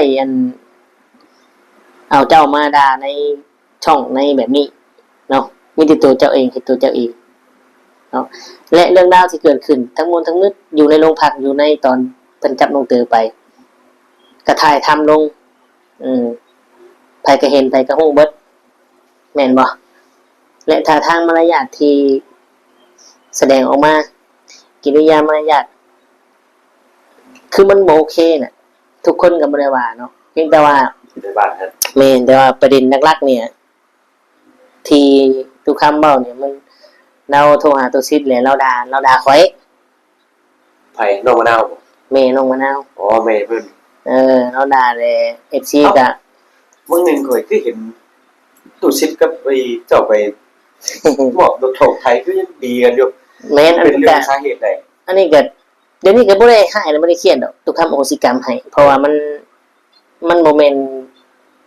ได้เอาเจ้ามาด่าในช่องในแบบนี้เนาะมีแต่ตัวเจ้าเองเฮ็ดตัวเจ้าเองเนาะและเรื่องราวที่เกิดขึ้นทั้งมวลทั้งนึดอยู่ในโรงพักอยู่ในตอนเพิ่นจับน้องเตอไปกระถ่ายทำลงไผก็เห็นไผก็ฮู้เบิดแม่นบ่และท่าทางมารยาทที่แสดงออกมากิริยามารยาทคือมันบ่โอเคน่ะทุกคนก็บ่ได้ว่าเนาะเพียงแต่ว่าแม่นแต่ว่าประเด็นหลักๆเนี่ยที่ทุกคำเว้าเนี่ยมันเราโทรหาตัวซิดแล้วเราด่าข่อยไผน้องมะนาวบ่แม่น้องมะนาวอ๋อแม่เพิ่นเราด่าเลย FC ก็มื้อนึงข่อยคือเห็นตู้ซิดกับไอ้เจ้าไปบอกรถโถไทยคือยังดีกันอยู่แม่นอันเป็นเรื่องสาเหตุใดอันนี้ก็เดี๋ยวนี้ก็บ่ได้ให้แล้วบ่ได้เครียดดอกทุกคำอโหสิกรรมให้เพราะว่ามันบ่แม่น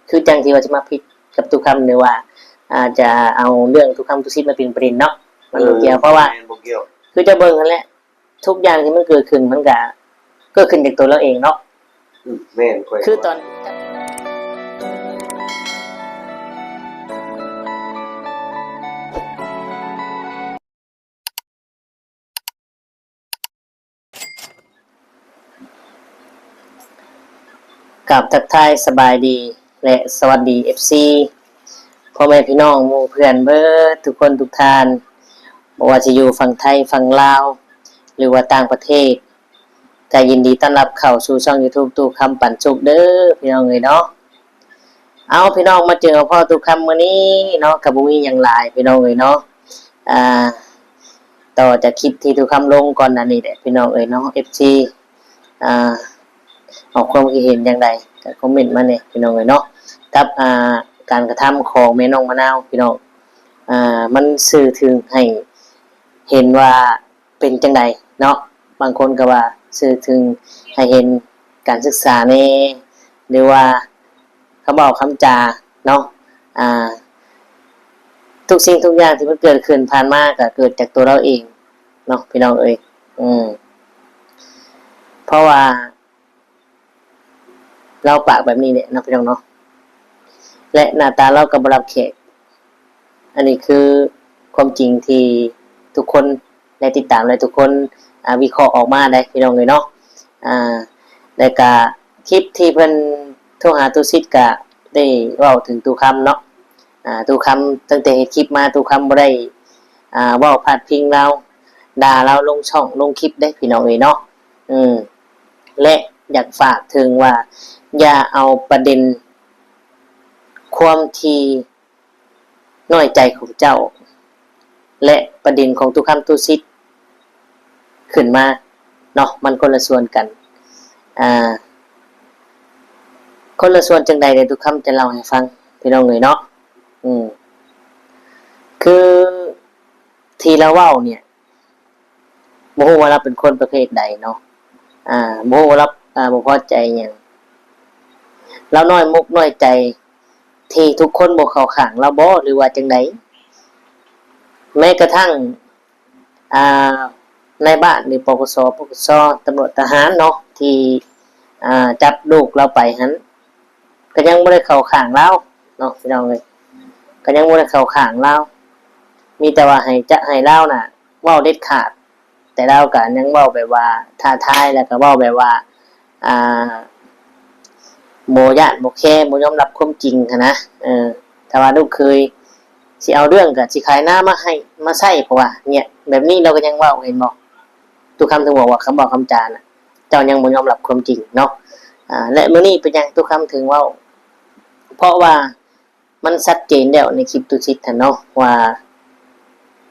คือจังที่ว่าจะมาผิดกับทุกคำหรือว่าจะเอาเรื่องทุกคำทุกสิ่งมาเป็นประเด็นเนาะมันบ่เกี่ยวเพราะว่าคือจะเบิ่งนั่นแหละทุกอย่างที่มันเกิดขึ้นมันก็เกิดขึ้นจากตัวเราเองเนาะแม่นคือตอนกับทักทายสบายดีและสวัสดี FC พ่อแม่พี่น้องหมู่เพื่อนเบิดทุกคนทุกท่านบ่ว่าจะอยู่ฝั่งไทยฝั่งลาวหรือว่าต่างประเทศก็ยินดีต้อนรับเข้าสู่ช่อง YouTube ตู้คำปันสุขเด้อพี่น้องเอ้ยเนาะเอาพี่น้องมาเจอพ่อตู้คำมื้อนี้เนาะก็บ่มีหยังหลายพี่น้องเอ้ยเนาะต่อจากคลิปที่ตู้คำลงก่อนหน้านี้แหละพี่น้องเอ้ยเนาะ FC ออกความคิดเห็นอย่างไรก็คอมเมนต์มาเนี่ยพี่น้องเอ้ยเนาะกับการกระทำของแม่น้องมะนาวพี่น้องมันสื่อถึงให้เห็นว่าเป็นจังไดเนาะบางคนก็ว่าสื่อถึงให้เห็นการศึกษาในหรือว่าคำบอกคำจาเนาะทุกสิ่งทุกอย่างที่มันเกิดขึ้นผ่านมาก็เกิดจากตัวเราเองเนาะพี่น้องเอ้ยเพราะว่าเราปากแบบนี้เนี่ยนะพี่น้องเนาะและหน้าตาเราก็บ่รับแขกอันนี้คือความจริงที่ทุกคนได้ติดตามและทุกคนวิเคราะห์ออกมาได้พี่น้องเลยเนาะแล้วก็คลิปที่เพิ่นโทรหาตู้ซิดก็ได้เว้าถึงตู้คำเนาะตู้คำตั้งแต่เฮ็ดคลิปมาตู้คำบ่ได้เว้าพาดพิงเราด่าเราลงช่องลงคลิปได้พี่น้องเลยเนาะและอยากฝากถึงว่าอย่าเอาประเด็นความที่น้อยใจของเจ้าและประเด็นของทุกคำทุกซิดขึ้นมาเนาะมันคนละส่วนกันคนละส่วนจังใดเดี๋ยวทุกคำจะเล่าให้ฟังพี่น้องเลยเนาะคือที่เราเว้าเนี่ยโมโหว่าเราเป็นคนประเภทใดเนาะโมโหว่าเราบ่พอใจอย่างเราน้อยมุกน้อยใจที่ทุกคนบ่เข้าข้างเราบ่หรือว่าจังไดแม้กระทั่งในบ้านนี่ปกสตำรวจทหารเนาะที่จับลูกเราไปหันก็ยังบ่ได้เข้าข้างเราเนาะพี่น้องเอ้ยก็ยังบ่ได้เข้าข้างเรามีแต่ว่าให้เราน่ะเว้าเด็ดขาดแต่เราก็ยังเว้าแบบว่าท้าทายแล้วก็เว้าแบบว่าบ่ญาติบ่แคร์บ่ยอมรับความจริงหั้นนะถ้าว่าลูกเคยสิเอาเรื่องก็สิขายหน้ามาให้มาใช้เพราะว่าเนี่ยแบบนี้เราก็ยังเว้าเห็นบ่ทุกคำถึงบอกว่าคำบอกคำจาน่ะเจ้ายังบ่ยอมรับความจริงเนาะและมื้อนี้เป็นหยังทุกคำถึงเว้าเพราะว่ามันชัดเจนแล้วในคลิปตุชิตท่านเนาะว่า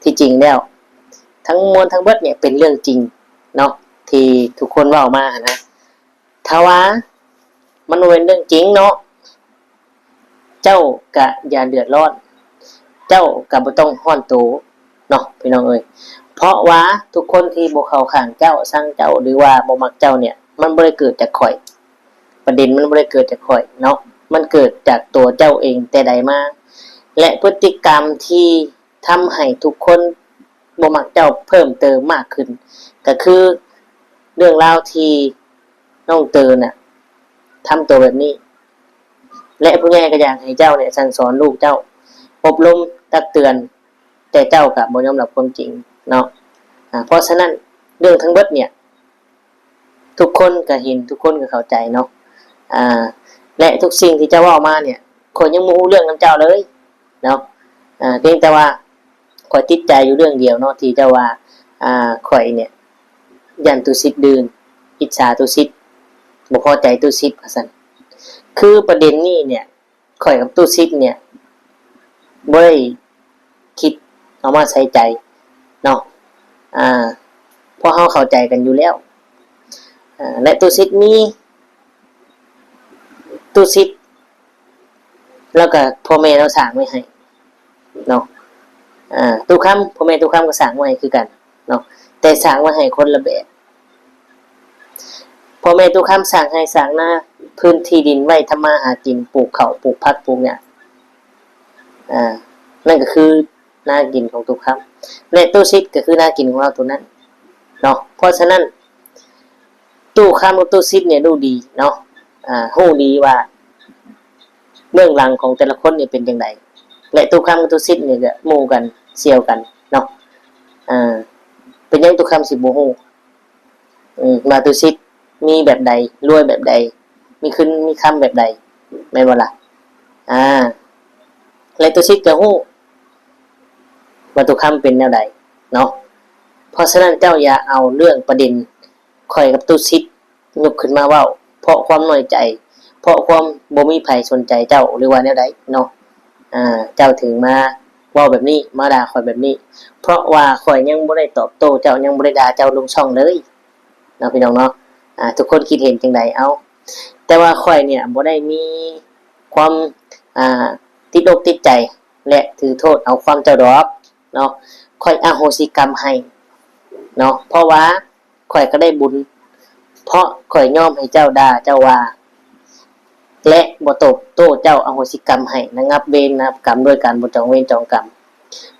ที่จริงแล้วทั้งมวลทั้งเบิดเนี่ยเป็นเรื่องจริงเนาะที่ทุกคนเว้ามานะถ้าว่ามันเป็นเรื่องจริงเนาะเจ้าก็อย่าเดือดร้อนเจ้าก็บ่ต้องร้อนตัวเนาะพี่น้องเอ้ยเพราะว่าทุกคนที่บ่เข้าข้างเจ้าสั่งเจ้าหรือว่าบ่มักเจ้าเนี่ยมันบ่ได้เกิดจากข่อยประเด็นมันบ่ได้เกิดจากข่อยเนาะมันเกิดจากตัวเจ้าเองแต่ใดมาและพฤติกรรมที่ทำให้ทุกคนบ่มักเจ้าเพิ่มเติมมากขึ้นก็คือเรื่องราวที่น้องเตอน่ะ ทำตัวแบบนี้และผู้ใหญ่ก็อยากให้เจ้าเนี่ยสั่งสอนลูกเจ้าอบรมตักเตือนแต่เจ้าก็บ่ยอมรับความจริงเนาะเพราะฉะนั้นเรื่องทั้งเบิดเนี่ยทุกคนก็เห็นทุกคนก็เข้าใจเนาะและทุกสิ่งที่เจ้าเว้ามาเนี่ยคนยังบ่รู้เรื่องนํเจ้าเลยเนาะเพียงแต่ว่าข่อยติดใจอยู่เรื่องเดียวเนาะที่เจ้าว่าข่อยเนี่ยยันตุสิทธิ์ดืนอิจฉาตุสิทธิ์บ่พอใจตุสิทธิ์ว่าซั่นคือประเด็นนี้เนี่ยข่อยกับตุสิทธิ์เนี่ยบ่ได้คิดเอามาใส่ใจเนาะเพราะเฮาเข้าใจกันอยู่แล้วและตุสิทธิ์มีตุสิทธิ์แล้วก็พ่อแม่เราสร้างไว้ให้เนาะทุกคำพ่อแม่ทุกคำก็สร้างไว้ให้คือกันเนาะแต่สร้างไว้ให้คนละแบบพ่อแม่ทุกคำสร้างให้สร้างหน้าพื้นที่ดินไว้ทำมาหากินปลูกข้าวปลูกผักปลูกหญ้านั่นก็คือหน้ากินของทุกคำและตู้ซิดก็คือหน้ากินของเราตัวนั้นเนาะเพราะฉะนั้นตู้คำกับตู้ซิดเนี่ยดูดีเนาะฮู้ดีว่าเบื้องหลังของแต่ละคนเนี่ยเป็นจังไดและตู้คำกับตู้ซิดเนี่ยก็หมู่กันเสี่ยวกันเนาะเป็นยังตู้คำสิบ่ฮู้มาตู้ซิดมีแบบใดรวยแบบใดมีขึ้นมีคำแบบใดแม่นบ่ล่ะและตู้ซิดก็ฮู้ว่าตู้คำเป็นแนวใดเนาะเพราะฉะนั้นเจ้าอย่าเอาเรื่องประเด็นข่อยกับตู้ซิดยกขึ้นมาเว้าเพราะความน้อยใจเพราะความบ่มีไผสนใจเจ้าหรือว่าแนวใดเนาะเจ้าถึงมาเว้าแบบนี้มาด่าข่อยแบบนี้เพราะว่าข่อยยังบ่ได้ตอบโต้เจ้ายังบ่ได้ด่าเจ้าลงช่องเลยเนาะพี่น้องเนาะทุกคนคิดเห็นจังไดเอาแต่ว่าข่อยเนี่ยบ่ได้มีความติดอกติดใจและถือโทษเอาความเจ้าดอกเนาะข่อยอโหสิกรรมให้เนาะเพราะว่าข่อยก็ได้บุญเพราะข่อยยอมให้เจ้าด่าเจ้าว่าและบ่ตบโต้เจ้าอโหสิกรรมให้ระงับเวรระงับกรรมด้วยการบ่จองเวรจองกรรม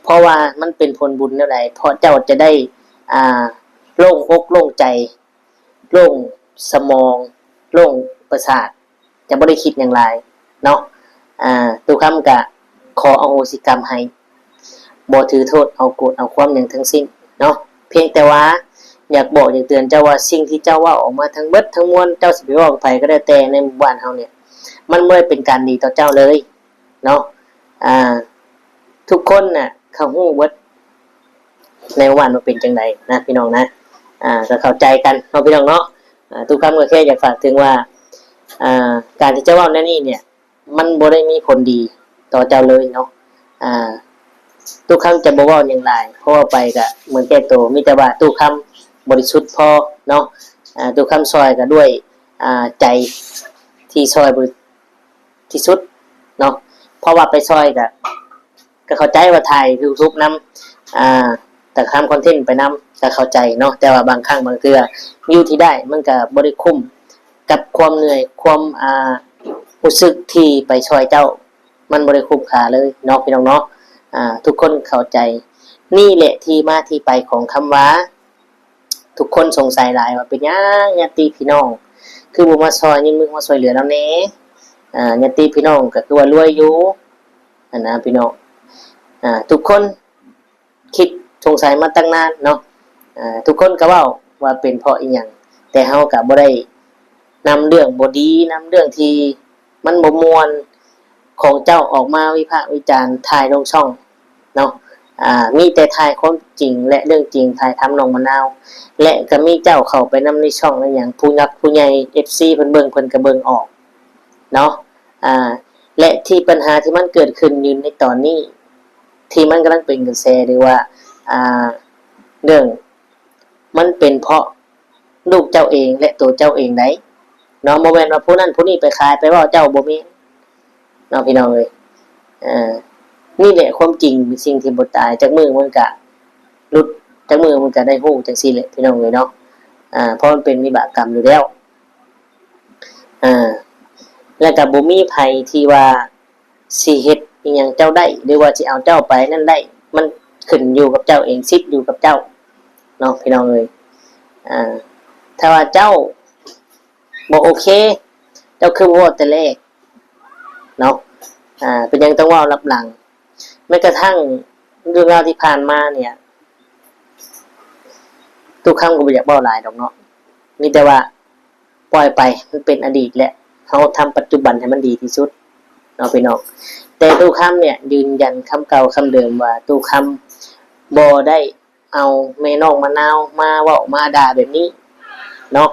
เพราะว่ามันเป็นผลบุญแนวใดเพราะเจ้าจะได้โล่งอกโล่งใจโล่งสมองโล่งประสาทจะบ่ได้คิดอย่างไรเนาะทุกคำก็ขออโหสิกรรมให้บ่ถือโทษเอาโกรธเอาความหยังทั้งสิ้นเนาะเพียงแต่ว่าอยากบอกอยากเตือนเจ้าว่าสิ่งที่เจ้าว่าออกมาทั้งเบิดทั้งมวลเจ้าสิไปเว้ากับไผก็ได้แต่ในหมู่บ้านเฮาเนี่ยมันบ่ได้เป็นการดีต่อเจ้าเลยเนาะทุกคนน่ะเขาฮู้เบิดในหมู่บ้านว่าเป็นจังได๋นะพี่น้องนะก็เข้าใจกันเนาะพี่น้องเนาะทุกคำก็แค่อยากฝากถึงว่าการที่เจ้าเว้าแนวนี้เนี่ยมันบ่ได้มีผลดีต่อเจ้าเลยเนาะทุกคำจะบ่เว้าหยังหลายเพราะว่าไปก็เหมือนแก่โตมีแต่ว่าทุกคำบริสุทธิ์พอเนาะทุกคำซอยก็ด้วยใจที่ซอยบริที่สุดเนาะเพราะว่าไปซอยก็เข้าใจว่าถ่าย YouTube นำแต่ทำคอนเทนต์ไปนำก็เข้าใจเนาะแต่ว่าบางครั้งบางเทื่อวิวที่ได้มันก็บ่ได้คุ้มกับความเหนื่อยความรู้สึกที่ไปช่วยเจ้ามันบ่ได้คุ้มค่าเลยเนาะพี่น้องเนาะทุกคนเข้าใจนี่แหละที่มาที่ไปของคำว่าทุกคนสงสัยหลายว่าเป็นหยังญาติพี่น้องคือบ่มาซอยยืมมือมาช่วยเหลือแล้วแหน่ญาติพี่น้องก็คือว่ารวยอยู่นะพี่น้องทุกคนคิดสงสัยมาตั้งนานเนาะทุกคนก็เว้าว่าเป็นเพราะอีหยังแต่เฮาก็บ่ได้นำเรื่องบ่ดีนำเรื่องที่มันบ่ม่วนของเจ้าออกมาวิพากษ์วิจารณ์ถ่ายลงช่องเนาะมีแต่ถ่ายความจริงและเรื่องจริงถ่ายทำน้องมะนาวและก็มีเจ้าเข้าไปนำในช่องนั่นหยังผู้ยักผู้ใหญ่ FC เพิ่นเบิ่งเพิ่นก็เบิ่งออกเนาะและที่ปัญหาที่มันเกิดขึ้นอยู่ในตอนนี้ที่มันกำลังเป็นกระแสหรือว่าเรื่องมันเป็นเพราะลูกเจ้าเองและตัวเจ้าเองได้เนาะบ่แม่นว่าผู้นั้นผู้นี้ไปขายไปเว้าเจ้าบ่มีเนาะพี่น้องเอ้ยนี่แหละความจริงเป็นสิ่งที่บ่ตายจากมือมันก็หลุดจากมือมันก็ได้ฮู้จังซี่แหละพี่น้องเอ้ยเนาะเพราะมันเป็นวิบากกรรมอยู่แล้วแล้วก็บ่มีไผที่ว่าสิเฮ็ดอีหยังเจ้าได้หรือว่าสิเอาเจ้าไปนั่นได้มันขึ้นอยู่กับเจ้าเองสิทธิ์อยู่กับเจ้าเนาะพี่น้องเอ้ยถ้าว่าเจ้าบ่โอเค จ้าคือบ่เว้าแต่แรกเนาะเป็นยังต้องเว้ารับหลังแม้กระทั่งเรื่องราวที่ผ่านมาเนี่ยทุกครั้งก็บ่อยากเว้าหลายดอกเนาะมีแต่ว่าปล่อยไปมันเป็นอดีตแล้วเฮาทำปัจจุบันให้มันดีที่สุดเนาะพี่น้องแต่ตู้คำเนี่ยยืนยันคำเก่าคำเดิมว่าตู้คำบ่ได้เอาแม่น้องมะนาวมาเว้ามาด่าแบบนี้เนาะ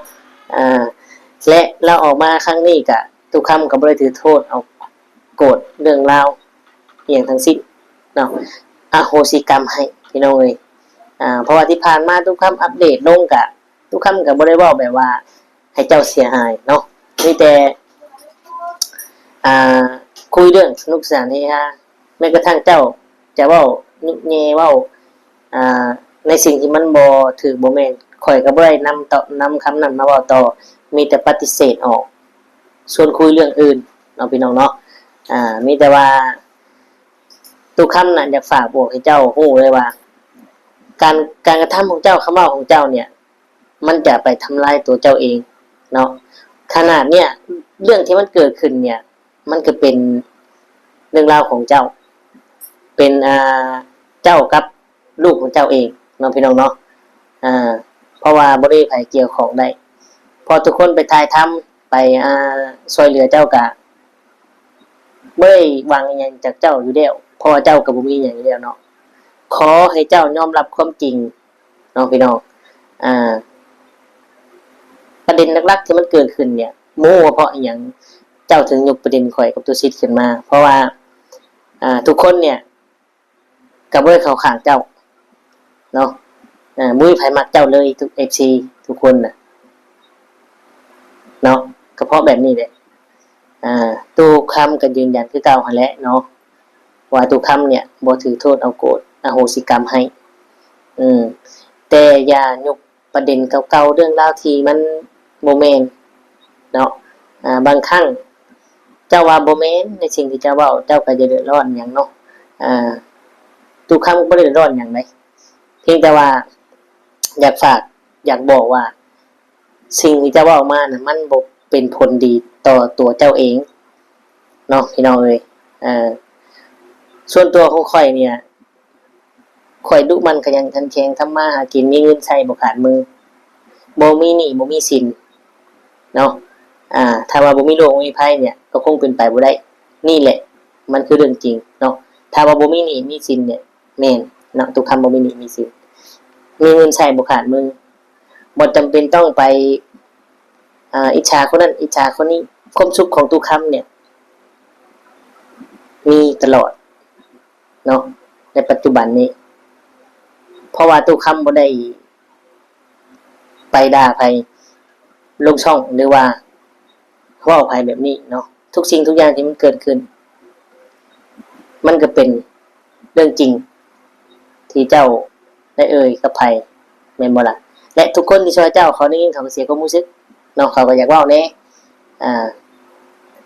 และเราออกมาครั้งนี้ก็ตู้คำก็บ่ได้ถือโทษเอาโกรธเรื่องราวอหยังทั้งสิ้นเนาะอโหสิกรรมให้พี่น้องเอ้ยเพราะว่าที่ผ่านมาตู้คำอัปเดตลงก็ตู้คำก็บ่ได้เว้าแบบว่าให้เจ้าเสียหายเนาะมีแต่คุยเรื่องสนุกสนานเฮฮาแม้กระทั่งเจ้าจะเว้านุแยเว้าในสิ่งที่มันบ่ถูกบ่แม่นข่อยก็บ่ได้นำคำนั้นมาเว้าต่อมีแต่ปฏิเสธออกชวนคุยเรื่องอื่นเนาะพี่น้องเนาะมีแต่ว่าทุกคำน่ะอยากฝากบอกให้เจ้าฮู้เลยว่าการกระทำของเจ้าคำเว้าของเจ้าเนี่ยมันจะไปทำลายตัวเจ้าเองเนาะขนาดเนี่ยเรื่องที่มันเกิดขึ้นเนี่ยมันก็เป็นเรื่องราวของเจ้าเป็นเจ้ากับลูกของเจ้าเองเนาะพี่น้องเนาะเพราะว่าบ่ได้ไผเกี่ยวของได้พอทุกคนไปถ่ายทำไปช่วยเหลือเจ้าก็บ่ได้หวังอิหยังจากเจ้าอยู่แล้วเพราะว่าเจ้าก็บ่มีหยังอยู่แล้วเนาะขอให้เจ้ายอมรับความจริงเนาะพี่น้องประเด็นหลักๆที่มันเกิดขึ้นเนี่ยโม้เพราะอิหยังเจ้าถึงยกประเด็นข่อยกับตัวซิดขึ้นมาเพราะว่าทุกคนเนี่ยก็บ่ได้เข้าข้างเจ้าเนาะบ่มีไผมักเจ้าเลยทุก FC ทุกคนน่ะเนาะก็เพราะแบบนี้แหละตู้คำก็ยืนยันคือเก่าหั่นแหละเนาะว่าตู้คำเนี่ยบ่ถือโทษเอาโกรธอโหสิกรรมให้แต่อย่ายกประเด็นเก่าๆเรื่องราวที่มันบ่แม่นเนาะบางครั้งเจ้าว่าบ่แม่นในสิ่งที่เจ้าเว้าเจ้าก็จะเดือดร้อนหยังเนาะตู้คำบ่ได้เดือดร้อนหยังเลยเพียงแต่ว่าอยากฝากอยากบอกว่าสิ่งที่เจ้าเว้ามาน่ะมันบ่เป็นผลดีต่อตัวเจ้าเองเนาะพี่น้องเอ้ยส่วนตัวของข่อยเนี่ยข่อยดุมันขยันขันแข็งทำมาหากินมีเงินใช้บ่ขาดมือบ่มีหนี้บ่มีสินเนาะถ้าว่าบ่มีโรคบ่มีภัยเนี่ยก็คงเป็นไปบ่ได้นี่แหละมันคือเรื่องจริงเนาะถ้าว่าบ่มีหนี้มีสินเนี่ยแม่นเนาะทุกคำบ่มีหนี้มีสินมีเงินใช้บ่ขาดมือบ่จำเป็นต้องไปอิจฉาคนนั้นอิจฉาคนนี้ความสุขของทุกคำเนี่ยมีตลอดเนาะในปัจจุบันนี้เพราะว่าทุกคำบ่ได้ไปด่าใครลงช่องหรือว่าเว้าใครแบบนี้เนาะทุกสิ่งทุกอย่างที่มันเกิดขึ้นมันก็เป็นเรื่องจริงที่เจ้าได้เอ่ยกับไผแม่นบ่ล่ะและทุกคนที่ช่วยเจ้าเขาได้ยินเขาก็เสียความรู้สึกเนาะเขาก็อยากเว้าแน่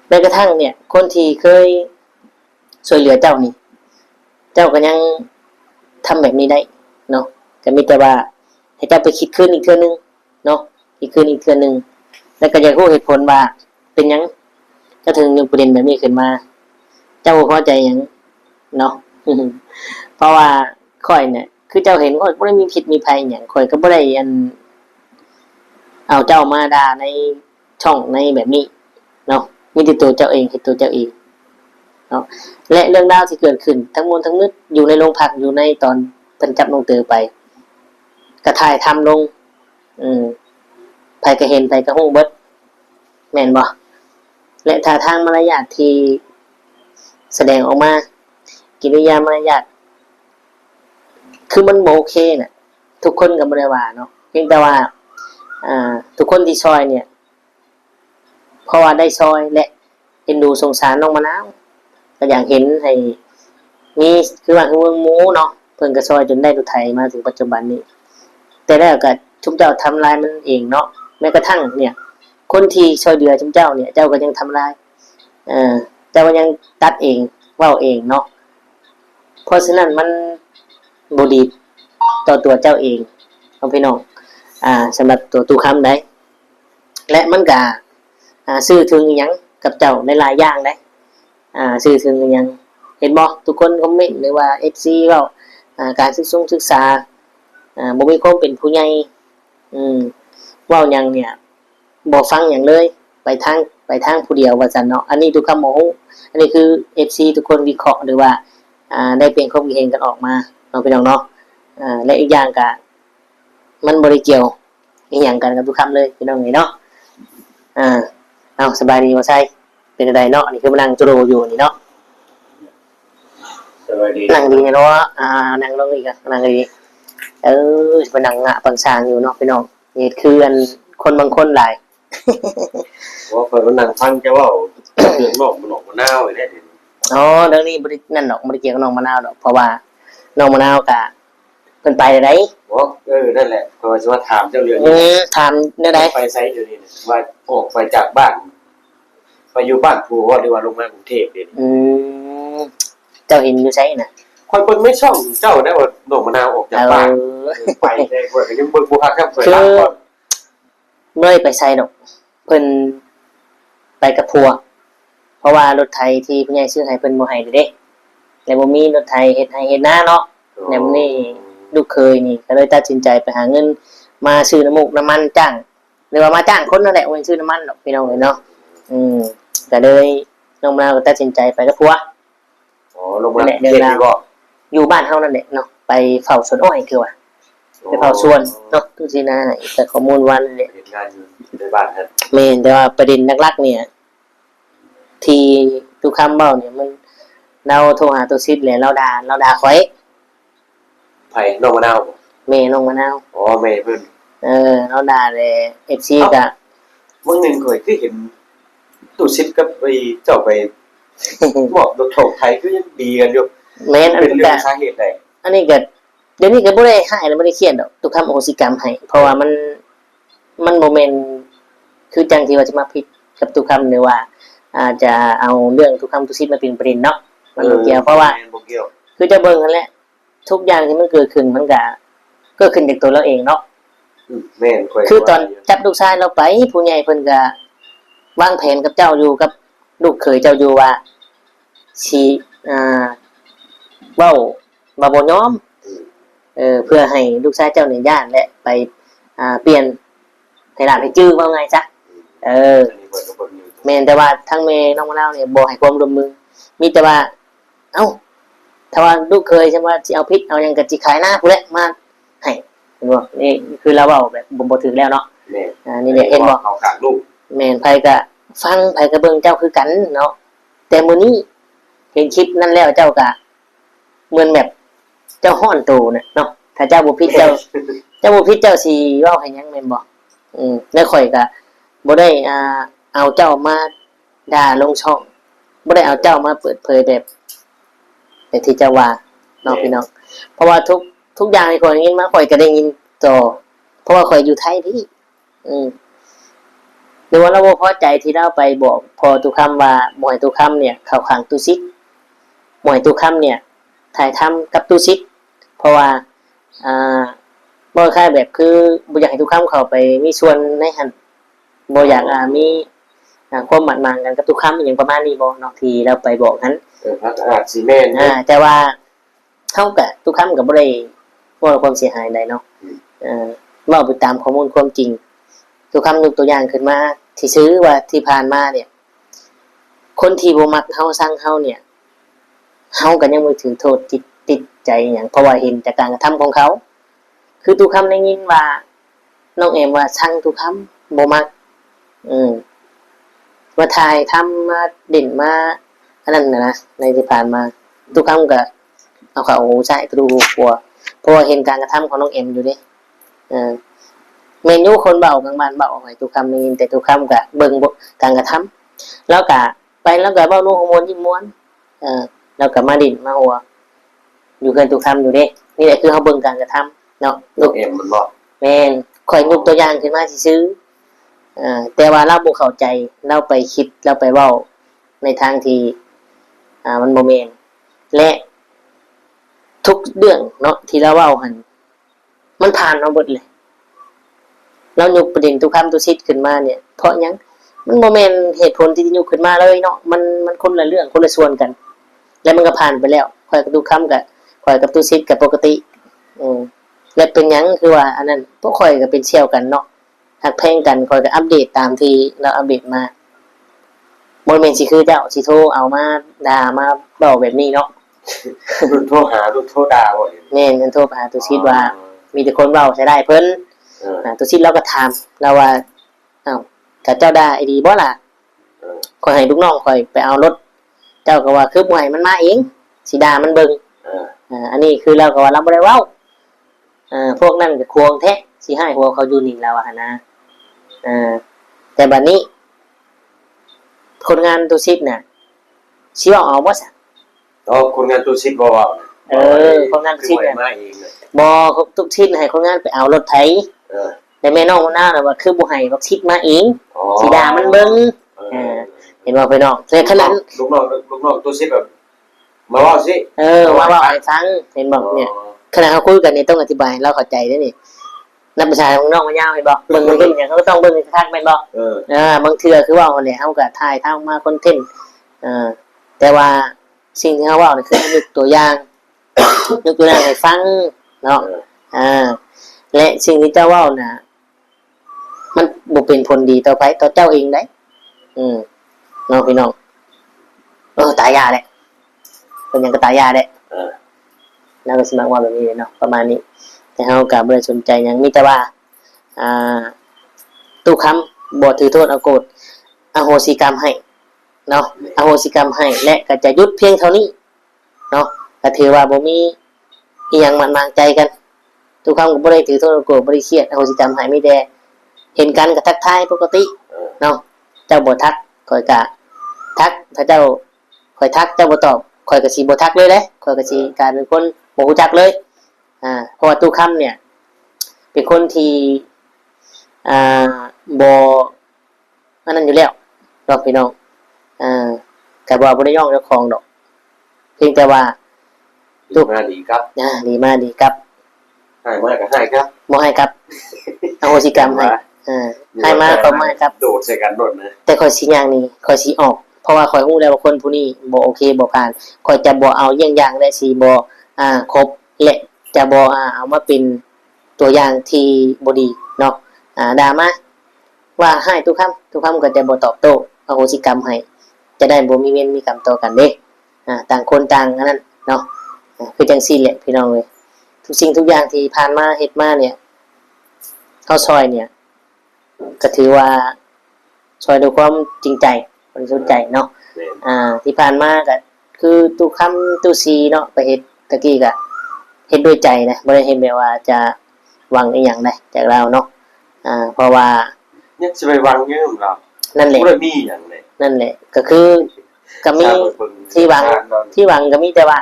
แม้กระทั่งเนี่ยคนที่เคยช่วยเหลือเจ้านี่เจ้าก็ยังทำแบบนี้ได้เนาะก็มีแต่ว่าให้เจ้าไปคิดคืนอีกเทื่อนึงเนาะคิดคืนอีกเทื่อนึงแล้วก็อยากรู้เหตุผลว่าเป็นหยังเจ้าถึงยกประเด็นแบบนี้ขึ้นมาเจ้าบ่พอใจหยังเนาะ เพราะว่าข่อยเนี่ยคือเจ้าเห็นข่อยบ่ได้มีผิดมีภัยหยังข่อยก็บ่ได้เอาเจ้ามาด่าในช่องในแบบนี้เนาะมีแต่ตัวเจ้าเองเฮ็ดตัวเจ้าเองเนาะและเรื่องราวที่เกิดขึ้นทั้งมวลทั้งนึกอยู่ในโรงพักอยู่ในตอนเพิ่นจับน้องเตอไปก็ถ่ายทำลงไผก็เห็นไผก็ฮู้เบิดแม่นบ่และท่าทางมารยาทที่แสดงออกมากิริยามารยาทคือมันบ่โอเคน่ะทุกคนก็บ่ได้ว่าเนาะเพียงแต่ว่าทุกคนที่ซอยเนี่ยเพราะว่าได้ซอยและเอ็นดูสงสารน้องมะนาวก็อยากเห็นให้มีคือว่าเมืองหมูเนาะเพิ่นก็ซอยจนได้รถไถมาถึงปัจจุบันนี้แต่แล้วก็ชุมเจ้าทำลายมันเองเนาะแม้กระทั่งเนี่ยคนที่ช่วยเหลือชุมเจ้าเนี่ยเจ้าก็ยังทำลายเจ้าก็ยังตัดเองเว้าเองเนาะเพราะฉะนั้นมันบ่ดีต่อตัวเจ้าเองเอาพี่น้องสำหรับตัวตู้คำได้และมันก็ ซื้อถึงอิหยังกับเจ้าหลายๆอย่างได้ซื้อถึงอิหยังเห็นบ่ทุกคนคอมเมนต์เลยว่า FC เว้าการศึกษาบ่มีความเป็นผู้ใหญ่เว้าหยังเนี่ยบ่ฟังหยังเลยไปทางผู้เดียวว่าซั่นเนาะอันนี้ทุกคำบ่ฮู้อันนี้คือ FC ทุกคนวิเคราะห์หรือว่าได้เป็นความคิดเห็นกันออกมาเนาะพี่น้องเนาะและอีกอย่างก็มันบ่ได้เกี่ยวอีหยังกันกับทุกคำเลยพี่น้องนี่เนาะเอาสบายดีบ่ใช่เป็นจังไดเนาะนี่คือมานั่งจุโรอยู่นี่เนาะ สวัสดี นั่งดีเนาะนั่งลงอีกอ่ะนั่งดีไปนั่งงะปังชางอยู่เนาะพี่น้องนี่คืออันคนบางคนหลาย ว่าเพิ่นมานั่งฟังจะเว้าเรื่องน้องมะนาวนี่แหละ อ๋อเรื่องนี้บ่ได้นั่นดอกบ่ได้เกี่ยวกับน้องมะนาวดอกเพราะว่าน้องมะนาวก็เพิ่นไปได้ บอกนั่นแหละเพราะว่าสิว่าถามเจ้าเรื่องนี้ ถามได้ได ไปไสเดี๋ยวนี้ว่าออกไปจากบ้านไปอยู่บ้านผัวหรือว่าลงมากรุงเทพนี่ เจ้าเห็นอยู่ไสน่ะ คนเพิ่นไม่ช่องเจ้าได้ว่าน้องมะนาวออกจากบ้านไปได้เพิ่นก็ยังเบิ่งบ่คักครับเพิ่นรับก่อน เมื่อยไปไสดอกเพิ่นไปกับผัวเพราะว่ารถไถที่ผู้ใหญ่ซื้อให้เพิ่นบ่ให้เด้แล้วบ่มีรถไถเฮ็ดให้เฮ็ดนาเนาะ แล้วมื้อนี้ลูกเคยนี่ก็เลยตัดสินใจไปหาเงินมาซื้อน้ำมูกน้ำมันจ้างหรือว่ามาจ้างคนนั่นแหละวันซื้อน้ำมันดอกพี่น้องเอ้ยเนาะก็เลยน้องมะนาวก็ตัดสินใจไปกับผัว อ๋อลงมาเฮ็ดนี่บ่ อยู่บ้านเฮานั่นแหละเนาะไปเฝ้าสวนอ้อยคือว่าไปเฝ้าสวนเนาะทุกทีนะแต่ข้อมูลวันนั่นแหละ เฮ็ดงานอยู่ในบ้านครับ แม่นแต่ว่าประเด็นหลักๆเนี่ยที่ทุกคำเว้าเนี่ยมันเราโทรหาตัวซิดแหละเราด่าข่อย ไผน้องมะนาวบ่ แม่น้องมะนาว อ๋อแม่เพิ่น เราด่าเลย FC ก็ มื้อนึงข่อยคือเห็นตู้ซิดกับไอ้เจ้าไปบอกรถโถกไทยคือยังดีกันอยู่ แม่นอัน เป็น นี้ เรื่อ ก็ งสาเหตุใด อันนี้ก็เดี๋ยวนี้ก็บ่ได้ให้แล้วบ่ได้เครียดดอกทุกคำอโหสิกรรมให้เพราะว่ามันบ่แม่นคือจังที่ว่าจะมาผิดกับทุกคำหรือว่าจะเอาเรื่องทุกคำทุกสิ่งมาเป็นประเด็นเนาะมันบ่เกี่ยวเพราะว่า บ่เกี่ยว คือจะเบิ่งนั่นแหละทุกอย่างที่มันเกิดขึ้นมันก็ขึ้นจากตัวเราเองเนาะ แม่นข่อย คือตอนจับลูกชายเราไปผู้ใหญ่เพิ่นก็วางแผนกับเจ้าอยู่กับลูกเขยเจ้าอยู่ว่าสิเว้าบ่ยอมเพื่อให้ลูกชายเจ้าเนี่ยย่านและไปเปลี่ยนให้หลานให้จื้อว่าไงจ๊ะอันนี้เพิ่นก็เบิ่งอยู่ แม่นแต่ว่าทั้งแม่น้องมะนาวเนี่ยบ่ให้ความร่วมมือมีแต่ว่าเอ้าถ้าว่าลูกเคยใช่ไหมสิเอาพริกเอาหยังก็สิขายหน้าพุ่นแหละมาให้เห็นบ่นี่คือเราเว้าแบบบ่ถึงแล้วเนาะ แม่น นี่แหละเห็นบ่ เขาข้างลูก แม่นไผก็ฟังไผก็เบิ่งเจ้าคือกันเนาะแต่มื้อนี้เห็นคลิปนั้นแล้วเจ้าก็เหมือนแบบเจ้าฮ้อนโตน่ะเนาะถ้าเจ้าบ่ผิดเจ้าบ่ผิดเจ้าสิเว้าให้หยังแม่นบ่แล้วข่อยก็บ่ได้เอาเจ้ามาด่าลงช่องบ่ได้เอาเจ้ามาเปิดเผยแบบที่เจ้าว่าเนาะพี่น้องเพราะว่าทุกอย่างที่ข่อยได้ยินมาข่อยก็ได้ยินต่อเพราะว่าข่อยอยู่ไทยพี่หรือว่าเราบ่พอใจที่เราไปบอกพอตุกคำว่าหมวยตุกคำเนี่ยเข้าข้างตุซิดหมวยตุกคำเนี่ยถ่ายทำกับตุซิดเพราะว่าบ่ค่ายแบบคือบ่อยากให้ตุกคำเข้าไปมีส่วนในหันบ่อยากมีความหมั่นหมางกันกับตุกคำอย่างประมาณนี้บ่เนาะที่เราไปบอกนั้น พักอาจสิแม่น แต่ว่าเท่ากับทุกคำกับบ่ได้ว่าความเสียหายใดเนาะเว้าไปตามข้อมูลความจริงทุกคำยกตัวอย่างขึ้นมาที่ซื้อว่าที่ผ่านมาเนี่ยคนที่บ่มักเฮาสั่งเฮาเนี่ยเฮาก็ยังบ่ถือโทษติดใจหยังเพราะว่าเห็นจากการกระทำของเขา คือทุกคำได้ยินว่าน้องแอมว่าสั่งทุกคำบ่มักว่าถ่ายทำมาเด่นมาอันนั้นนะในที่ผ่านมาทุกคำก็เอาเขาใช้ดูกลัวเพราะว่าเห็นการกระทำของน้องเอ็มอยู่ดิเมนูคนเบาบางบ้านเบาไว้ทุกคำนี้แต่ทุกคำก็เบิ่งการกระทำแล้วก็ไปแล้วก็เบ้านุ่งฮอร์โมนยิ้มม้วนแล้วก็มาดิ่นมาหัวอยู่กันทุกคำอยู่ดินี่แหละคือเขาเบิ่งการกระทำเนาะ น้องเอ็มมันบอก แม่นข่อยยกตัวอย่างขึ้นมาซื้อแต่ว่าเราบ่เข้าใจเราไปคิดเราไปเว้าในทางที่มันบ่แม่นและทุกเรื่องเนาะที่เราเว้าหั่นมันผ่านมาหมดเลยเรายกประเด็นทุกคำทุกชิดขึ้นมาเนี่ยเพราะหยัง มันบ่แม่นเหตุผลที่จะยกขึ้นมาเลยเนาะมันคนละเรื่องคนละส่วนกัน แล้วมันก็ผ่านไปแล้วข่อยกับทุกคำกับข่อยกับตุซิดกับปกติและเป็นหยังคือว่าอันนั้นพวกข่อยก็เป็นเชี่ยวกันเนาะหักแพงกันข่อยก็อัปเดตตามที่เราอัปเดตมาบ่แม่นสิคือเจ้าสิโทรเอามาด่ามาเว้าแบบนี้เนาะ รุ่นโทรหารุ่นโทรด่าบ่ แม่นมันโทรไปหาตุซิดว่า มีแต่คนเว้าใช้ได้เพิ่นตุซิดเราก็ถามเราว่าอ้าวถ้าเจ้าด่าไอ้ดีบ่ล่ะข่อยให้ลูกน้องข่อยไปเอารถเจ้าก็ว่าคือบ่ให้มันมาเองสิด่ามันเบิ่งอันนี้คือเราก็ว่าเราบ่ได้เว้าพวกนั้นก็ควงแท้สิให้หัวเขาอยู่นี่แล้วนะแต่บัดนี้ คนงานตุซิดน่ะสิเว้าเอาบ่ซะคนงานตู้ซิดบ่เว้าคนงานตุซิดน่ะมาเองบ่ทุกชิ้นให้คนงานไปเอารถไถแต่แม่น้องมันน่าน่ะว่าคือบ่ให้บักซิดมาเองสิด่ามันเบิ่งเห็นว่าพี่น้องแต่ขนาดลูกน้องตู้ซิดแบบมาเว้าสิมาเว้าให้ฟังเห็นบ่เนี่ยขณะเขาคุยกันนี่ต้องอธิบายเราเข้าใจเด้อนี่นักประชาชนน้องมันยาวแม่นบ่เบิ่งมันเห็นหยังเขาก็ต้องเบิ่งคักแม่นบ่บางเทื่อคือว่าแหละเฮาก็ถ่ายทำมาคอนเทนต์แต่ว่าสิ่งที่เฮาเว้านี่คือยกตัวอย่างยกตัวอย่างให้ฟังเนาะและสิ่งที่เจ้าเว้าน่ะมันบ่เป็นผลดีต่อไปต่อเจ้าเองได้เนาะพี่น้องตายยาแหละเป็นหยังก็ตายยาแหละแล้วก็สิมักว่าแบบนี้เนาะประมาณนี้แต่เฮาก็บ่ได้สนใจหยังมีแต่ว่าตู้คำบ่ถือโทษเอาโกรธอโหสิกรรมให้เนาะอโหสิกรรมให้และก็จะหยุดเพียงเท่านี้เนาะก็ถือว่าบ่มีอีหยังมันมางใจกันตู้คำก็บ่ได้ถือโทษเอาโกรธบ่ได้เครียดอโหสิกรรมให้มีแต่เห็นกันก็ทักทายปกติเนาะเจ้าบ่ทักข่อยก็ทักถ้าเจ้าข่อยทักเจ้าบ่ตอบข่อยก็สิบ่ทักเลยเด้ข่อยก็สิกลายเป็นคนบ่รู้จักเลยเพราะว่าตู้คำเนี่ยเป็นคนที่บ่อันนั้นอยู่แล้วดอกพี่น้องก็บ่ได้ย่องเจ้าของดอกเพียงแต่ว่าตู้มาดีครับดีมากดีครับให้มาก็ให้ครับบ่ให้ครับอโหสิกรรมให้ให้มาก็มาครับโดดใส่กันโดดนะแต่ข่อยสิอย่างนี้ข่อยสิออกเพราะว่าข่อยรู้แล้วว่าคนผู้นี้บ่โอเคบ่ผ่านข่อยจะบ่เอาอย่างๆและสิบ่ครบและจะบ่เอามาเป็นตัวอย่างที่บ่ดีเนาะด่ามาว่าให้ทุกคำก็จะบ่ตอบโต้อโหสิกรรมให้จะได้บ่มีเวรมีกรรมต่อกันเด้ต่างคนต่างอันนั้นเนาะคือจังซี่แหละพี่น้องเอ้ยทุกสิ่งทุกอย่างที่ผ่านมาเฮ็ดมาเนี่ยเฮาซอยเนี่ยก็ถือว่าซอยด้วยความจริงใจบริสุทธิ์ใจเนาะที่ผ่านมาก็คือตู้คำตู้ซีเนาะไปเฮ็ดตะกี้ก็เฮ็ดด้วยใจนะบ่ได้เฮ็ดแบบว่าจะหวังอีหยังได้จากเราเนาะเพราะว่าเนี่ยสิไปหวังอยู่นำเรานั่นแหละบ่ได้มีหยังเลยนั่นแหละก็คือก็มีที่หวังก็มีแต่ว่า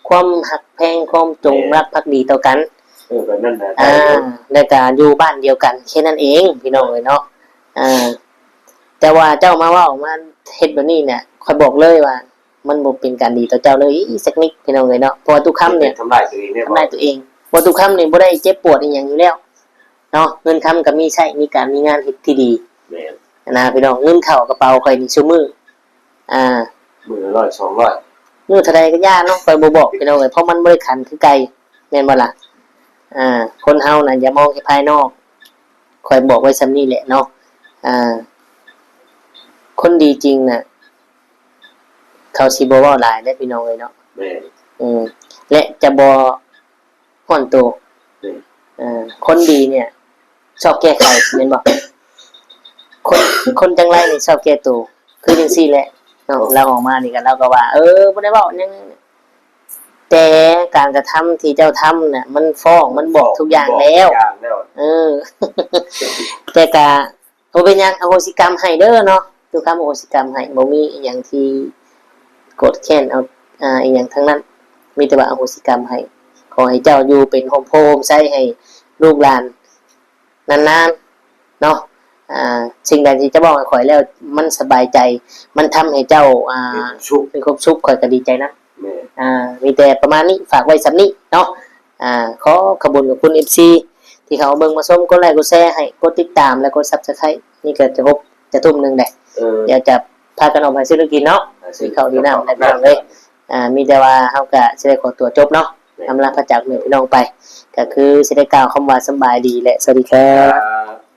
ความฮักแพงความจงรักภักดีต่อกันแบบนั้นน่ะแล้วก็อยู่บ้านเดียวกันแค่นั้นเองพี่น้องเอ้ยเนาะแต่ว่าเจ้ามาว่าออกมาเฮ็ดแบบนี้เนี่ยค่อยบอกเลยว่ามันบ่เป็นการดีต่อเจ้าเลยสักนิดพี่น้องเอ้ยเนาะเพราะว่าทุกคำเนี่ยทำลายตัวเองเนี่ยทำลายตัวเองบ่ทุกคำนี่บ่ได้เจ็บปวดอีหยังอยู่แล้วเนาะเงินคำก็มีใช้มีการมีงานเฮ็ดที่ดีแม่นนะพี่น้องเงินเข้ากระเป๋าค่อยนี่ซุมื้อมื้อละ100 200มื้อเท่าใดก็ย่าเนาะค่อยบ่บอกพี่น้องเอ้ยเพราะมันบ่ได้ขันคือไก่แม่นบ่ล่ะคนเฮาน่ะอย่ามองแค่ภายนอกค่อยบอกไว้ซำนี้แหละเนาะคนดีจริงน่ะเขาสิบ่เว้าหลายเด้อพี่น้องเอ้ยเนาะแม่นและจะบ่ฮ้อนโตคนดีเนี่ยชอบแก้ไขแม่นบ่คนจังไรนี่ชอบแก้ตัวคือจังซี่แหละเนาะเราออกมานี่ก็เราก็ว่าบ่ได้เว้าหยังแต่การกระทำที่เจ้าทำน่ะมันฟ้องมันบอกทุกอย่างแล้วแต่ก็บ่เป็นหยังอโหสิกรรมให้เด้อเนาะทุกคำอโหสิกรรมให้บ่มีอีหยังที่โกรธแค้นเอาอีหยังทั้งนั้นมีแต่ว่าอโหสิกรรมให้ขอให้เจ้าอยู่เป็นโฮมโพมใช้ให้ลูกหลานนานๆเนาะสิ่งใดที่จะบอกให้ข่อยแล้วมันสบายใจมันทำให้เจ้าเป็นความสุขข่อยก็ดีใจนะมีแต่ประมาณนี้ฝากไว้สำนี้เนาะขอขอบคุณ FC ที่เขาเบิ่งมาชมกดไลค์กดแชร์ให้กดติดตามและกด Subscribe นี่ก็จะพบ จะทุ่มหนึงแหละเดี๋ยวจะพากันออกไปซื้อกินเนาะสิเข้าดีน้ำแล้วพี่น้องเอ้ยมีแต่ว่าเฮาก็สิได้ขอตัวจบเนาะอำลาพระจากแม่พี่น้องไปก็คือสิได้กล่าวคำว่าสำบายดีและสวัสดีครับ